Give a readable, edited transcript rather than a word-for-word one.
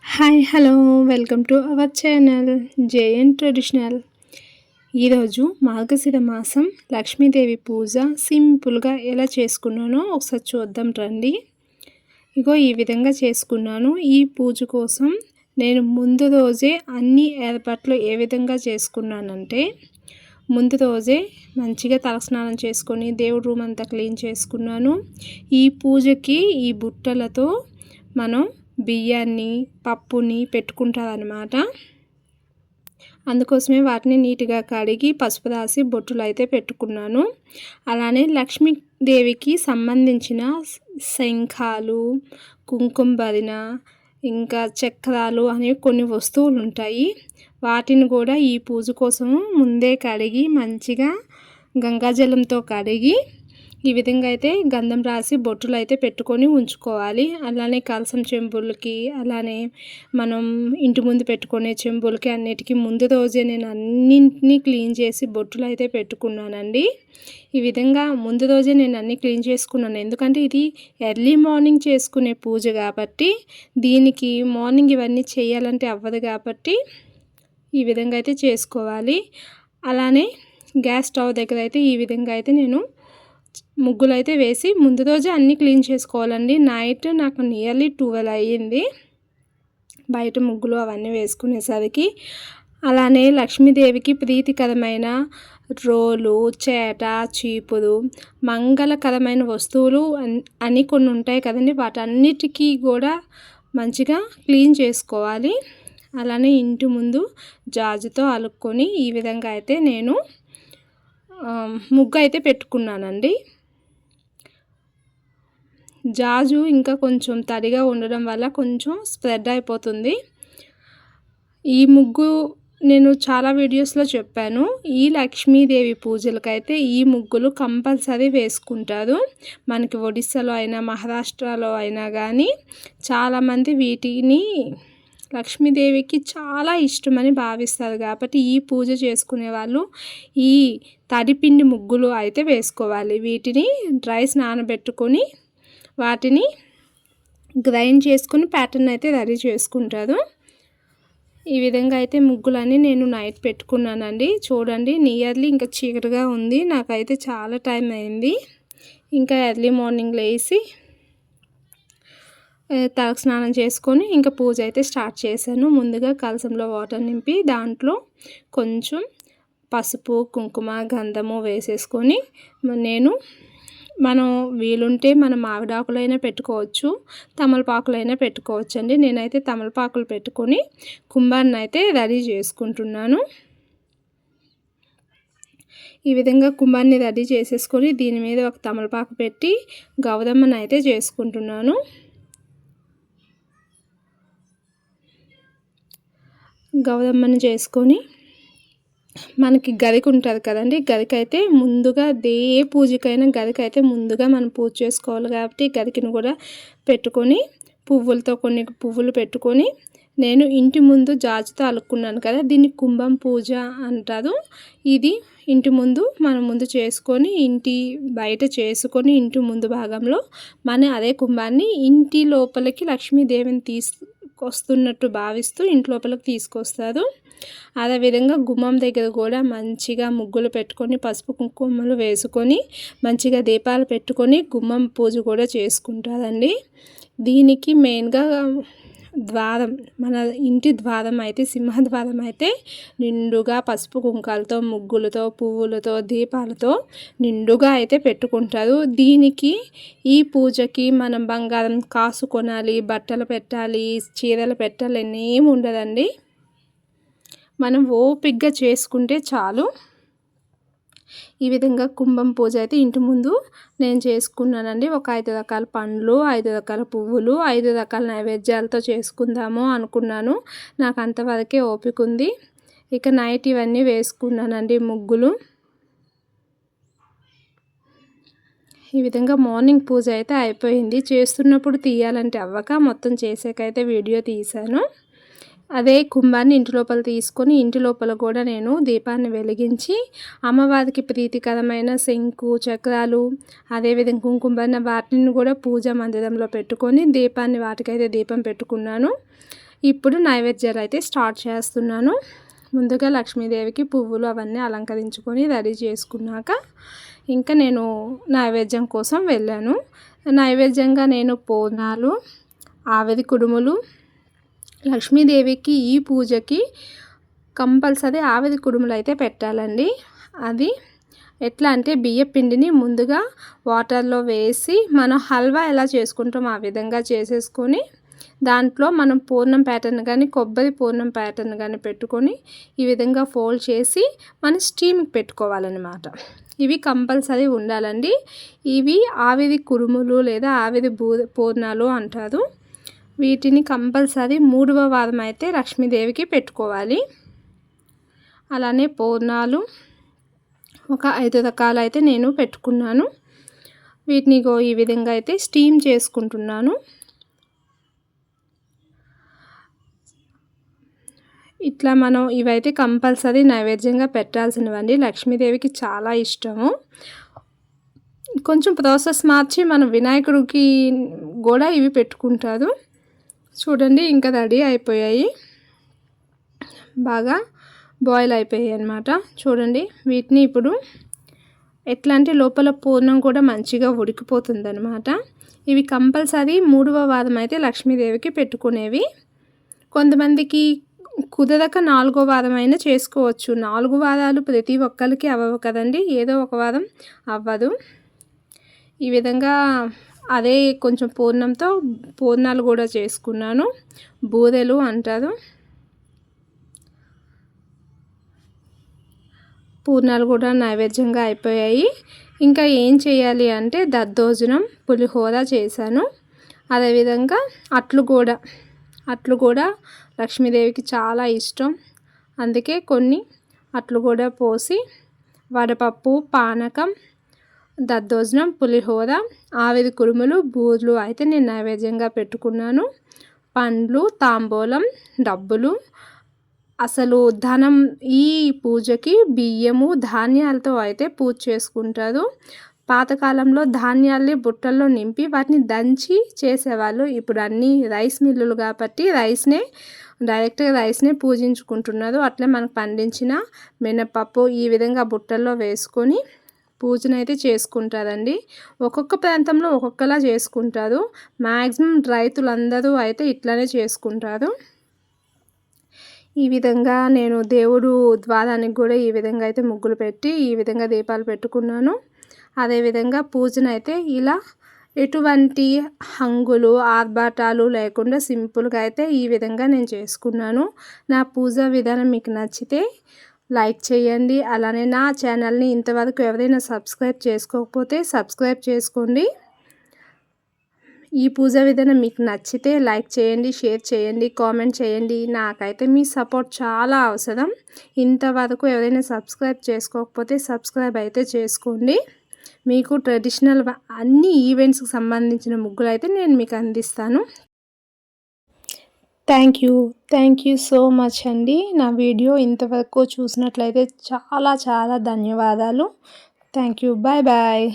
Hi hello welcome to our channel J N traditional. ఈరోజు మార్గశిర మాసం లక్ష్మీదేవి పూజ సింపుల్గా ఎలా చేసుకున్నానో ఒకసారి చూద్దాం రండి. ఇగో ఈ విధంగా చేసుకున్నాను. ఈ పూజ కోసం నేను ముందు రోజే అన్ని ఏర్పాట్లు ఏ విధంగా చేసుకున్నానంటే, ముందు రోజే మంచిగా తలస్నానం చేసుకొని దేవుడి రూమ్ అంతా క్లీన్ చేసుకున్నాను. ఈ పూజకి ఈ బుట్టలతో మనం బియ్యాన్ని పప్పుని పెట్టుకుంటారనమాట. అందుకోసమే వాటిని నీట్గా కడిగి పసుపు రాసి బొట్టులు అయితే పెట్టుకున్నాను. అలానే లక్ష్మీదేవికి సంబంధించిన శంఖాలు, కుంకుమ భరిణ, ఇంకా చక్రాలు అనేవి కొన్ని వస్తువులు ఉంటాయి. వాటిని కూడా ఈ పూజ కోసం ముందే కడిగి మంచిగా గంగాజలంతో కడిగి ఈ విధంగా అయితే గంధం రాసి బొట్టులు అయితే పెట్టుకొని ఉంచుకోవాలి. అలానే కలసం చెంబులకి, అలానే మనం ఇంటి ముందు పెట్టుకునే చెంబులకి అన్నిటికీ ముందు రోజే నేను అన్నింటినీ క్లీన్ చేసి బొట్టులు అయితే పెట్టుకున్నానండి. ఈ విధంగా ముందు రోజే నేను అన్నీ క్లీన్ చేసుకున్నాను. ఎందుకంటే ఇది ఎర్లీ మార్నింగ్ చేసుకునే పూజ కాబట్టి, దీనికి మార్నింగ్ ఇవన్నీ చేయాలంటే అవ్వదు కాబట్టి ఈ విధంగా అయితే చేసుకోవాలి. అలానే గ్యాస్ స్టవ్ దగ్గర అయితే ఈ విధంగా అయితే నేను ముగ్గులు అయితే వేసి ముందు రోజే అన్నీ క్లీన్ చేసుకోవాలండి. నైట్ నాకు నియర్లీ 12 అయ్యింది బయట ముగ్గులు అవన్నీ వేసుకునేసరికి. అలానే లక్ష్మీదేవికి ప్రీతికరమైన రోలు, చేట, చీపురు, మంగళకరమైన వస్తువులు అని కొన్ని ఉంటాయి కదండి, వాటన్నిటికీ కూడా మంచిగా క్లీన్ చేసుకోవాలి. అలానే ఇంటి ముందు జాజుతో అలుక్కొని ఈ విధంగా అయితే నేను ముగ్గు అయితే పెట్టుకున్నానండి. జాజు ఇంకా కొంచెం తడిగా ఉండడం వల్ల కొంచెం స్ప్రెడ్ అయిపోతుంది. ఈ ముగ్గు నేను చాలా వీడియోస్లో చెప్పాను. ఈ లక్ష్మీదేవి పూజలకైతే ఈ ముగ్గులు కంపల్సరీ వేసుకుంటారు. మనకి ఒడిస్సాలో అయినా మహారాష్ట్రలో అయినా కానీ చాలామంది వీటిని లక్ష్మీదేవికి చాలా ఇష్టమని భావిస్తారు కాబట్టి ఈ పూజ చేసుకునే వాళ్ళు ఈ తడిపిండి ముగ్గులు అయితే వేసుకోవాలి. వీటిని రైస్ నానబెట్టుకొని వాటిని గ్రైండ్ చేసుకుని ప్యాటర్న్ అయితే రెడీ చేసుకుంటారు. ఈ విధంగా అయితే ముగ్గులన్నీ నేను నైట్ పెట్టుకున్నానండి. చూడండి నియర్లీ ఇంకా చీకటిగా ఉంది. నాకైతే చాలా టైం అయింది. ఇంకా ఎర్లీ మార్నింగ్ లేచి తలకు స్నానం చేసుకొని ఇంకా పూజ అయితే స్టార్ట్ చేశాను. ముందుగా కలసంలో వాటర్ నింపి దాంట్లో కొంచెం పసుపు, కుంకుమ, గంధము వేసేసుకొని మనం వీలుంటే మనం మామిడాకులైనా పెట్టుకోవచ్చు, తమలపాకులైనా పెట్టుకోవచ్చు అండి. నేనైతే తమలపాకులు పెట్టుకొని కుంభాన్ని అయితే రెడీ చేసుకుంటున్నాను. ఈ విధంగా కుంభాన్ని రెడీ చేసేసుకొని దీని మీద ఒక తమలపాకు పెట్టి గౌరమ్మని అయితే చేసుకుంటున్నాను. గౌరమ్మని చేసుకొని మనకి గరికి ఉంటుంది కదండి, గరికి అయితే ముందుగా ఏ పూజకైనా గరికి అయితే ముందుగా మనం పూజ చేసుకోవాలి కాబట్టి గరికిని కూడా పెట్టుకొని పువ్వులతో కొన్ని పువ్వులు పెట్టుకొని నేను ఇంటి ముందు జాజుతో అలుక్కున్నాను కదా, దీన్ని కుంభం పూజ అంటారు. ఇది ఇంటి ముందు మనం ముందు చేసుకొని ఇంటి బయట చేసుకొని ఇంటి ముందు భాగంలో అదే కుంభాన్ని ఇంటి లోపలికి లక్ష్మీదేవిని తీసుకొస్తున్నట్టు భావిస్తూ ఇంటి లోపలికి తీసుకొస్తారు. అదేవిధంగా గుమ్మం దగ్గర కూడా మంచిగా ముగ్గులు పెట్టుకొని పసుపు కుంకుమలు వేసుకొని మంచిగా దీపాలు పెట్టుకొని గుమ్మం పూజ కూడా చేసుకుంటారండి. దీనికి మెయిన్గా ద్వారం, మన ఇంటి ద్వారం అయితే సింహద్వారం అయితే నిండుగా పసుపు కుంకాలతో, ముగ్గులతో, పువ్వులతో, దీపాలతో నిండుగా అయితే పెట్టుకుంటారు. దీనికి ఈ పూజకి మనం బంగారం కాసు కొనాలి, బట్టలు పెట్టాలి, చీరలు పెట్టాలి ఏమి ఉండదండి. మనం ఓపికగా చేసుకుంటే చాలు. ఈ విధంగా కుంభం పూజ అయితే ఇంటి ముందు నేను చేసుకున్నానండి. ఒక 5 రకాల పండ్లు, 5 రకాల పువ్వులు, 5 రకాల నైవేద్యాలతో చేసుకుందాము అనుకున్నాను. నాకు అంతవరకే ఓపిక ఉంది. ఇక నైట్ ఇవన్నీ వేసుకున్నానండి ముగ్గులు. ఈ విధంగా మార్నింగ్ పూజ అయితే అయిపోయింది. చేస్తున్నప్పుడు తీయాలంటే అవ్వక మొత్తం చేసాకైతే వీడియో తీశాను. అదే కుంభాన్ని ఇంటి లోపల తీసుకొని ఇంటి లోపల కూడా నేను దీపాన్ని వెలిగించి అమ్మవారికి ప్రీతికరమైన శంకు, చక్రాలు, అదేవిధంగా కుంకుమ వాటిని కూడా పూజా మందిరంలో పెట్టుకొని వాటికైతే దీపం పెట్టుకున్నాను. ఇప్పుడు నైవేద్యాలు అయితే స్టార్ట్ చేస్తున్నాను. ముందుగా లక్ష్మీదేవికి పువ్వులు అవన్నీ అలంకరించుకొని రెడీ చేసుకున్నాక ఇంకా నేను నైవేద్యం కోసం వెళ్ళాను. నైవేద్యంగా నేను పూర్ణాలు, ఆవిరి కుడుములు, లక్ష్మీదేవికి ఈ పూజకి కంపల్సరీ ఆవిరి కుడుములు అయితే పెట్టాలండి. అది ఎట్లా అంటే బియ్యం పిండిని ముందుగా వాటర్లో వేసి మనం హల్వా ఎలా చేసుకుంటాం ఆ విధంగా చేసేసుకొని దాంట్లో మనం పూర్ణం ప్యాటర్న్ కానీ కొబ్బరి పూర్ణం ప్యాటర్న్ కానీ పెట్టుకొని ఈ విధంగా ఫోల్డ్ చేసి మనం స్టీమ్కి పెట్టుకోవాలన్నమాట. ఇవి కంపల్సరీ ఉండాలండి. ఇవి ఆవిరి కుడుములు లేదా ఆవిరి పూర్ణాలు అంటారు. వీటిని కంపల్సరీ 3వ వారం అయితే లక్ష్మీదేవికి పెట్టుకోవాలి. అలానే పూర్ణాలు ఒక 5 రకాలు అయితే నేను పెట్టుకున్నాను. వీటిని ఈ విధంగా అయితే స్టీమ్ చేసుకుంటున్నాను. ఇట్లా మనం ఇవైతే కంపల్సరీ నైవేద్యంగా పెట్టాల్సినవండి. లక్ష్మీదేవికి చాలా ఇష్టము. కొంచెం ప్రాసెస్ మార్చి మనం వినాయకుడికి కూడా ఇవి పెట్టుకుంటారు. చూడండి ఇంకా రెడీ అయిపోయాయి, బాగా బాయిల్ అయిపోయాయి అన్నమాట. చూడండి వీటిని ఇప్పుడు ఎట్లా అంటే లోపల పూర్ణం కూడా మంచిగా ఉడికిపోతుంది అన్నమాట. ఇవి కంపల్సరీ 3వ వారం అయితే లక్ష్మీదేవికి పెట్టుకునేవి. కొంతమందికి కుదరక 4వ వారం అయినా చేసుకోవచ్చు. 4 వారాలు ప్రతి ఒక్కరికి అవ్వవు కదండి, ఏదో ఒక వారం అవ్వదు. ఈ విధంగా అదే కొంచెం పూర్ణంతో పూర్ణాలు కూడా చేసుకున్నాను. బూరెలు అంటారు. పూర్ణాలు కూడా నైవేద్యంగా అయిపోయాయి. ఇంకా ఏం చేయాలి అంటే దద్దోజనం, పులిహోర చేశాను. అదేవిధంగా అట్లు కూడా లక్ష్మీదేవికి చాలా ఇష్టం. అందుకే కొన్ని అట్లు కూడా పోసి వడపప్పు, పానకం, దద్దోజనం, పులిహోర, ఆవిరి కుడుములు, బూర్లు అయితే నేను నైవేద్యంగా పెట్టుకున్నాను. పండ్లు, తాంబూలం, డబ్బులు, అసలు ధనం ఈ పూజకి బియ్యము, ధాన్యాలతో అయితే పూజ చేసుకుంటారు. పాతకాలంలో ధాన్యాల్ని బుట్టల్లో నింపి వాటిని దంచి చేసేవాళ్ళు. ఇప్పుడు అన్నీ రైస్ మిల్లులు కాబట్టి డైరెక్ట్గా రైస్నే పూజించుకుంటున్నారు. అట్లే మనకు పండించిన మినపప్పు ఈ విధంగా బుట్టల్లో వేసుకొని పూజనైతే చేసుకుంటారండి. ఒక్కొక్క ప్రాంతంలో ఒక్కొక్కలా చేసుకుంటారు. మ్యాక్సిమం రైతులందరూ అయితే ఇట్లానే చేసుకుంటారు. ఈ విధంగా నేను దేవుడు ద్వారానికి కూడా ఈ విధంగా అయితే ముగ్గులు పెట్టి ఈ విధంగా దీపాలు పెట్టుకున్నాను. అదేవిధంగా పూజనైతే ఇలా ఎటువంటి హంగులు, ఆర్భాటాలు లేకుండా సింపుల్గా అయితే ఈ విధంగా నేను చేసుకున్నాను. నా పూజా విధానం మీకు నచ్చితే లైక్ చేయండి. అలానే నా ఛానల్ని ఇంతవరకు ఎవరైనా సబ్స్క్రైబ్ చేసుకోకపోతే సబ్స్క్రైబ్ చేసుకోండి. ఈ పూజా విధానం మీకు నచ్చితే లైక్ చేయండి, షేర్ చేయండి, కామెంట్ చేయండి. నాకైతే మీ సపోర్ట్ చాలా అవసరం. ఇంతవరకు ఎవరైనా సబ్స్క్రైబ్ చేసుకోకపోతే సబ్స్క్రైబ్ అయితే చేసుకోండి. మీకు ట్రెడిషనల్ అన్ని ఈవెంట్స్కి సంబంధించిన ముగ్గులు అయితే నేను మీకు అందిస్తాను. థ్యాంక్ యూ సో మచ్ అండి. నా వీడియో ఇంతవరకు చూసినట్లయితే చాలా చాలా ధన్యవాదాలు. Thank you. Bye bye.